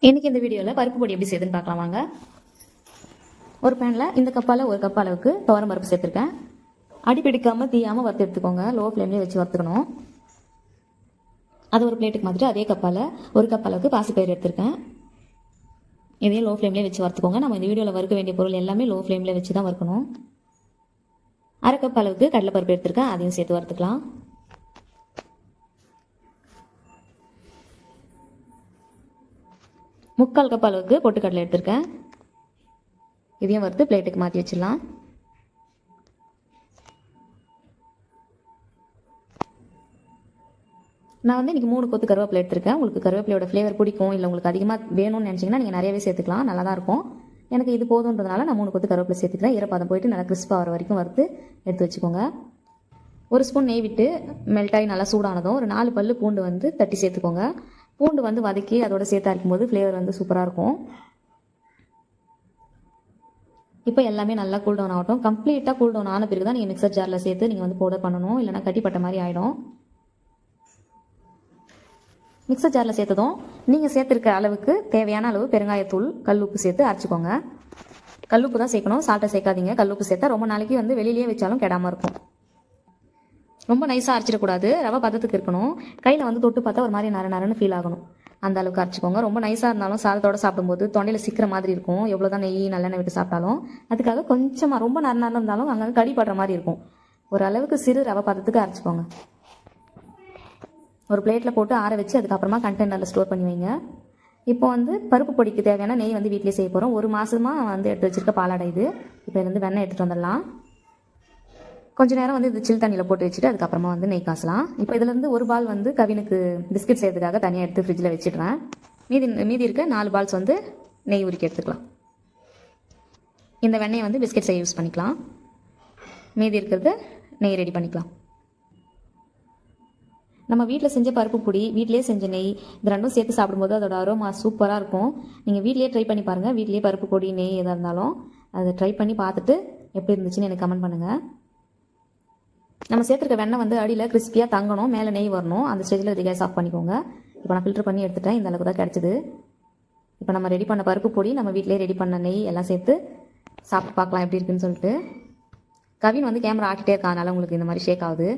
இன்றைக்கி இந்த வீடியோவில் பருப்பு பொடி எப்படி செய்யுதுன்னு பார்க்கலாம் வாங்க. ஒரு பேனில் இந்த கப்பால் ஒரு கப் அளவுக்கு துவரம் பருப்பு சேர்த்துருக்கேன். அடி பிடிக்காமல் தீயாமல் வறுத்து எடுத்துக்கோங்க. லோ ஃப்ளேம்லேயே வச்சு வறுத்துக்கணும். அது ஒரு பிளேட்டுக்கு மாதிரி அதே கப்பால் ஒரு கப் அளவுக்கு பாசிப்பயிறு எடுத்துருக்கேன். இதையும் லோ ஃப்ளேம்லேயே வச்சு வறுத்துக்கோங்க. நம்ம இந்த வீடியோவில் வறுக்க வேண்டிய பொருள் எல்லாமே லோ ஃப்ளேமில் வச்சு தான் வறுக்கணும். அரை கப் அளவுக்கு கடலைப்பருப்பு எடுத்துருக்கேன். அதையும் சேர்த்து வறுத்துக்கலாம். முக்கால் கப் அளவுக்கு பொட்டுக்கடலை எடுத்திருக்கேன். இதையும் வறுத்து பிளேட்டுக்கு மாற்றி வச்சிடலாம். நான் வந்து இன்றைக்கி 3 கொத்து கருவேப்பிலை எடுத்திருக்கேன். உங்களுக்கு கருவேப்பிலையோட ஃப்ளேவர் பிடிக்கும், இல்லை உங்களுக்கு அதிகமாக வேணும்னு நினச்சிங்கன்னா நீங்கள் நிறையவே சேர்த்துக்கலாம். நல்லா தான் இருக்கும். எனக்கு இது போதுன்றதுனால நான் 3 கொத்து கருவேப்பிலை சேர்த்துக்கிறேன். ஈரப்பதம் போயிட்டு நல்லா கிறிஸ்பாக வர வரைக்கும் வறுத்து எடுத்து வச்சுக்கோங்க. ஒரு ஸ்பூன் நெய் விட்டு மெல்ட்டாகி நல்லா சூடானதும் ஒரு 4 பல்லு பூண்டு வந்து தட்டி சேர்த்துக்கோங்க. பூண்டு வந்து வதக்கி அதோட சேர்த்து அரைக்கும்போது ஃப்ளேவர் வந்து சூப்பராக இருக்கும். இப்போ எல்லாமே நல்லா கூல் டவுன் ஆகட்டும். கம்ப்ளீட்டாக கூல் டவுன் ஆன பிறகு தான் நீங்கள் மிக்சர் ஜாரில் சேர்த்து நீங்கள் வந்து பவுடர் பண்ணணும், இல்லைனா கட்டிப்பட்ட மாதிரி ஆகிடும். மிக்சர் ஜாரில் சேர்த்ததும் நீங்கள் சேர்த்துருக்க அளவுக்கு தேவையான அளவு பெருங்காயத்தூள், கல்லுப்பு சேர்த்து அரைச்சிக்கோங்க. கல்லுப்பு தான் சேர்க்கணும், சால்ட்டை சேர்க்காதீங்க. கல்லுப்பு சேர்த்தா ரொம்ப நாளைக்கு வந்து வெளியிலேயே வச்சாலும் கெடாமல் இருக்கும். ரொம்ப நைஸாக அரைச்சிடக்கூடாது, ரவை பதத்துக்கு இருக்கணும். கையில் வந்து தொட்டு பார்த்தா ஒரு மாதிரி நரன்னு ஃபீல் ஆகணும். அந்த அளவுக்கு அரைச்சிக்கோங்க. ரொம்ப நைஸாக இருந்தாலும் சாதத்தோடு சாப்பிடும்போது தொண்டையில் சிக்கிற மாதிரி இருக்கும். எவ்வளோ தான் நெய் நல்லெண்ணெய் விட்டு சாப்பிட்டாலும் அதுக்காக கொஞ்சமாக ரொம்ப நரநரம் இருந்தாலும் அங்கே கடிப்படுற மாதிரி இருக்கும். ஒரு அளவுக்கு சிறு ரவை பதத்துக்கு அரைச்சிக்கோங்க. ஒரு பிளேட்டில் போட்டு ஆற வச்சு அதுக்கப்புறமா கண்டெய்னரில் ஸ்டோர் பண்ணி வைங்க. இப்போ வந்து பருப்பு பொடிக்கு தேவையான நெய் வந்து வீட்டிலே செய்ய போகிறோம். ஒரு மாதமாக வந்து எடுத்து வச்சுருக்க பாலாடை இது. இப்போ இதுலேருந்து வெண்ணெய் எடுத்துகிட்டு வந்துடலாம். கொஞ்சம் நேரம் வந்து இது சில் தண்ணியில் போட்டு வச்சுட்டு அதுக்கப்புறமா வந்து நெய் காசலாம். இப்போ இதுலேருந்து ஒரு பால் வந்து கவினுக்கு பிஸ்கட் செய்யறதுக்காக தனியாக எடுத்து ஃப்ரிட்ஜில் வச்சுடுறேன். மீதி இருக்க 4 பால்ஸ் வந்து நெய் உருக்கி எடுத்துக்கலாம். இந்த வெண்ணெயை வந்து பிஸ்கட் செய்ய யூஸ் பண்ணிக்கலாம். மீதி இருக்கிறது நெய் ரெடி பண்ணிக்கலாம். நம்ம வீட்டில் செஞ்ச பருப்பு பொடி, வீட்டிலே செஞ்ச நெய், இது ரெண்டும் சேர்த்து சாப்பிடும்போது அதோட அரோமா சூப்பராக இருக்கும். நீங்கள் வீட்லேயே ட்ரை பண்ணி பாருங்கள். வீட்லேயே பருப்பு பொடி, நெய் எதாக இருந்தாலும் அதை ட்ரை பண்ணி பார்த்துட்டு எப்படி இருந்துச்சுன்னு எனக்கு கமெண்ட் பண்ணுங்கள். நம்ம சேர்த்துருக்க வெண்ணெய் வந்து அடியில் கிறிஸ்பியாக தங்கணும், மேலே நெய் வரணும். அந்த ஸ்டேஜில் இது கேஸ் ஆஃப் பண்ணிக்கோங்க. இப்போ நான் ஃபில்டர் பண்ணி எடுத்துட்டேன். இந்த அளவுக்கு தான் கிடச்சிது. இப்போ நம்ம ரெடி பண்ண பருப்பு பொடி, நம்ம வீட்டிலே ரெடி பண்ண நெய் எல்லாம் சேர்த்து சாப்பிட்டு பார்க்கலாம் எப்படி இருக்குன்னு சொல்லிட்டு. கவின் வந்து கேமரா ஆட்டிகிட்டே இருக்கா, அதனால் உங்களுக்கு இந்த மாதிரி ஷேக் ஆகுது.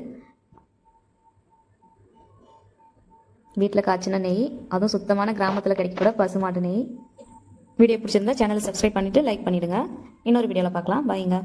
வீட்டில் காய்ச்சின நெய், அதுவும் சுத்தமான கிராமத்தில் கிடைக்கக்கூட பசுமாட்டு நெய். வீடியோ பிடிச்சிருந்தா சேனலை சப்ஸ்கிரைப் பண்ணிவிட்டு லைக் பண்ணிவிடுங்க. இன்னொரு வீடியோவில் பார்க்கலாம். பாய்ங்க.